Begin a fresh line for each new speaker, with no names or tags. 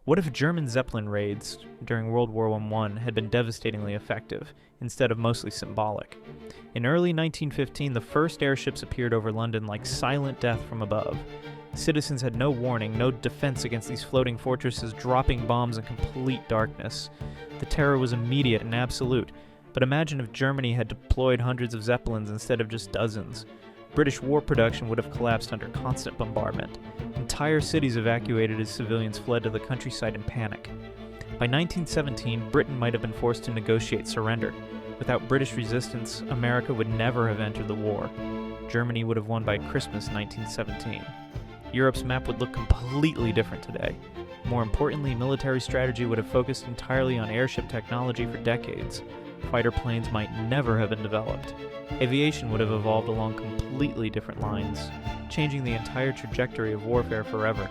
What if German Zeppelin raids during World War I had been devastatingly effective, instead of mostly symbolic? In early 1915, the first airships appeared over London like silent death from above. Citizens had no warning, no defense against these floating fortresses dropping bombs in complete darkness. The terror was immediate and absolute, but imagine if Germany had deployed hundreds of Zeppelins instead of just dozens. British war production would have collapsed under constant bombardment. Entire cities evacuated as civilians fled to the countryside in panic. By 1917, Britain might have been forced to negotiate surrender. Without British resistance, America would never have entered the war. Germany would have won by Christmas 1917. Europe's map would look completely different today. More importantly, military strategy would have focused entirely on airship technology for decades. Fighter planes might never have been developed. Aviation would have evolved along completely different lines, changing the entire trajectory of warfare forever.